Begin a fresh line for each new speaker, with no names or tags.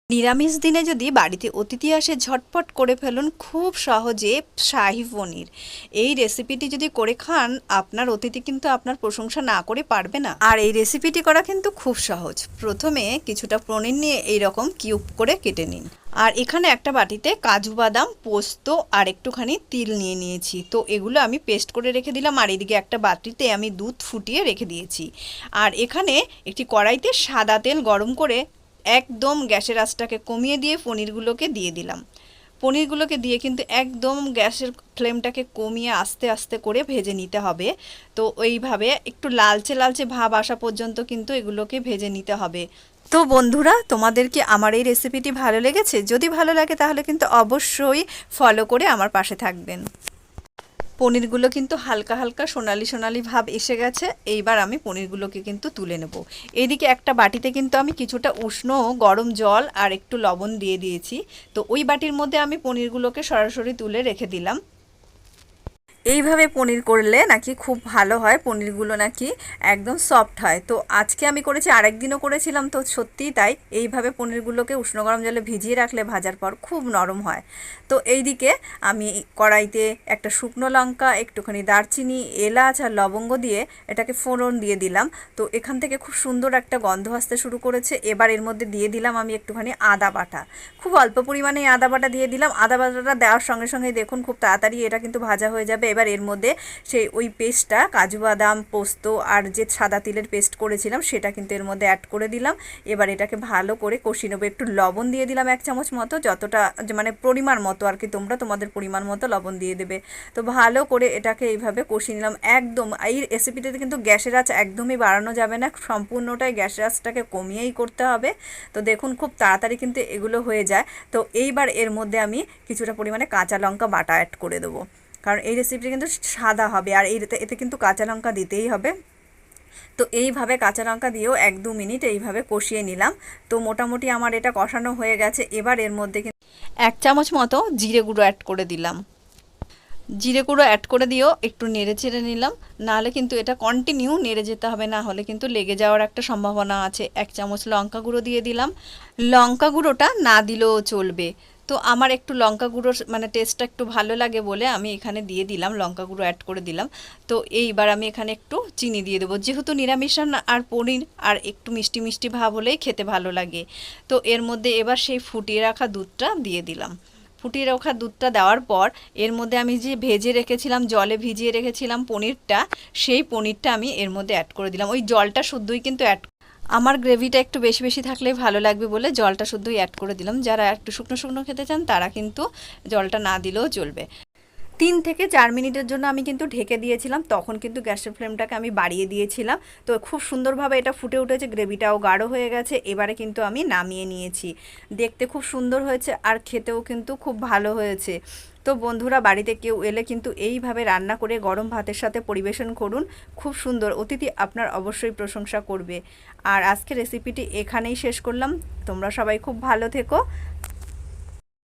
নিরামিষ দিনে যদি বাড়িতে অতিথি আসে ঝটপট করে ফেলুন খুব সহজে শাহী পনির। এই রেসিপিটি যদি করে খান আপনার অতিথি কিন্তু আপনার প্রশংসা না করে পারবে না। আর এই রেসিপিটি করা কিন্তু খুব সহজ। প্রথমে কিছুটা পনির নিয়ে এইরকম কিউব করে কেটে নিন। আর এখানে একটা বাটিতে কাজু বাদাম, পোস্ত আর একটুখানি তিল নিয়ে নিয়েছি। তো এগুলো আমি পেস্ট করে রেখে দিলাম। আর এদিকে একটা বাটিতে আমি দুধ ফুটিয়ে রেখে দিয়েছি। আর এখানে একটি কড়াইতে সাদা তেল গরম করে একদম গ্যাসের আঁচটাকে কমিয়ে দিয়ে পনিরগুলোকে দিয়ে দিলাম। পনিরগুলোকে দিয়ে কিন্তু একদম গ্যাসের ফ্লেমটাকে কমিয়ে আস্তে আস্তে করে ভেজে নিতে হবে। তো এইভাবে একটু লালচে লালচে ভাব আসা পর্যন্ত কিন্তু এগুলোকে ভেজে নিতে হবে। তো বন্ধুরা, তোমাদের কি আমার এই রেসিপিটি ভালো লেগেছে? যদি ভালো লাগে তাহলে কিন্তু অবশ্যই ফলো করে আমার পাশে থাকবেন। পনিরগুলো কিন্তু হালকা হালকা সোনালি সোনালি ভাব এসে গেছে। এইবার আমি পনিরগুলোকে কিন্তু তুলে নেব। এইদিকে একটা বাটিতে কিন্তু আমি কিছুটা উষ্ণ গরম জল আর একটু লবণ দিয়ে দিয়েছি। তো ওই বাটির মধ্যে আমি পনিরগুলোকে সরাসরি তুলে রেখে দিলাম। এইভাবে পনির করলে নাকি খুব ভালো হয়, পনিরগুলো নাকি একদম সফট হয়। তো আজকে আমি করেছি, আরেকদিনও করেছিলাম, তো সত্যিই তাই। এইভাবে পনিরগুলোকে উষ্ণ গরম জলে ভিজিয়ে রাখলে ভাজার পর খুব নরম হয়। তো এইদিকে আমি কড়াইতে একটা শুকনো লঙ্কা, একটুখানি দারচিনি, এলাচ আর লবঙ্গ দিয়ে এটাকে ফোড়ন দিয়ে দিলাম। তো এখান থেকে খুব সুন্দর একটা গন্ধ আসতে শুরু করেছে। এবার এর মধ্যে দিয়ে দিলাম আমি একটুখানি আদা বাটা। খুব অল্প পরিমাণে আদা বাটা দিয়ে দিলাম। আদা বাটাটা দেওয়ার সঙ্গে সঙ্গেই দেখুন খুব তাড়াতাড়ি এটা কিন্তু ভাজা হয়ে যাবে। এবার এর মধ্যে সেই ওই পেস্টটা, কাজু বাদাম, পোস্ত আর যে সাদা তিলের পেস্ট করেছিলাম সেটা কিন্তু এর মধ্যে অ্যাড করে দিলাম। এবার এটাকে ভালো করে কষিয়ে নেবো। একটু লবণ দিয়ে দিলাম 1 চামচ মতো, যতটা মানে পরিমাণ মতো আর কি, তোমরা তোমাদের পরিমাণ মতো লবণ দিয়ে দেবে। তো ভালো করে এটাকে এইভাবে কষিয়ে নিলাম। একদম এই রেসিপিটাতে কিন্তু গ্যাসের আঁচ একদমই বাড়ানো যাবে না, সম্পূর্ণটাই গ্যাসের আঁচটাকে কমিয়েই করতে হবে। তো দেখুন খুব তাড়াতাড়ি কিন্তু এগুলো হয়ে যায়। তো এইবার এর মধ্যে আমি কিছুটা পরিমাণে কাঁচা লঙ্কা বাটা অ্যাড করে দেবো, কারণ এই রেসিপিটা কিন্তু সাদা হবে আর এতে কিন্তু কাঁচা লঙ্কা দিতেই হবে। তো এইভাবে কাঁচা লঙ্কা দিয়েও 1-2 মিনিট এইভাবে কষিয়ে নিলাম। তো মোটামুটি আমার এটা কষানো হয়ে গেছে। এবার এর মধ্যে 1 চামচ মতো জিরে গুঁড়ো অ্যাড করে দিলাম। জিরে গুঁড়ো অ্যাড করে দিয়েও একটু নেড়ে চেড়ে নিলাম। নাহলে কিন্তু এটা কন্টিনিউ নেড়ে যেতে হবে, না হলে কিন্তু লেগে যাওয়ার একটা সম্ভাবনা আছে। 1 চামচ লঙ্কা গুঁড়ো দিয়ে দিলাম। লঙ্কা গুঁড়োটা না দিলেও চলবে। তো আমার একটু লঙ্কা গুঁড়োর মানে টেস্টটা একটু ভালো লাগে বলে আমি এখানে দিয়ে দিলাম, লঙ্কা গুঁড়ো অ্যাড করে দিলাম। তো এইবার আমি এখানে একটু চিনি দিয়ে দেবো, যেহেতু নিরামিষ আর পনির আর একটু মিষ্টি মিষ্টি ভাব হলেই খেতে ভালো লাগে। তো এর মধ্যে এবার সেই ফুটিয়ে রাখা দুধটা দিয়ে দিলাম। ফুটিয়ে রাখা দুধটা দেওয়ার পর এর মধ্যে আমি যে ভেজে রেখেছিলাম, জলে ভিজিয়ে রেখেছিলাম পনিরটা, সেই পনিরটা আমি এর মধ্যে অ্যাড করে দিলাম। ওই জলটা শুদ্ধই কিন্তু আমার গ্রেভিটা একটু বেশি বেশি থাকলেই ভালো লাগবে বলে জলটা শুদ্ধই অ্যাড করে দিলাম। যারা একটু শুকনো শুকনো খেতে চান তারা কিন্তু জলটা না দিলেও চলবে। 3 থেকে 4 মিনিটের জন্য আমি কিন্তু ঢেকে দিয়েছিলাম, তখন কিন্তু গ্যাসের ফ্লেমটাকে আমি বাড়িয়ে দিয়েছিলাম। তো খুব সুন্দরভাবে এটা ফুটে উঠেছে, গ্রেভিটাও গাঢ় হয়ে গেছে। এবারে কিন্তু আমি নামিয়ে নিয়েছি। দেখতে খুব সুন্দর হয়েছে আর খেতেও কিন্তু খুব ভালো হয়েছে। তো বন্ধুরা, বাড়িতে কেউ এলে কিন্তু এইভাবে রান্না করে গরম ভাতের সাথে পরিবেশন করুন, খুব সুন্দর। অতিথি আপনার অবশ্যই প্রশংসা করবে। আর আজকের রেসিপিটি এখানেই শেষ করলাম। তোমরা সবাই খুব ভালো থেকো,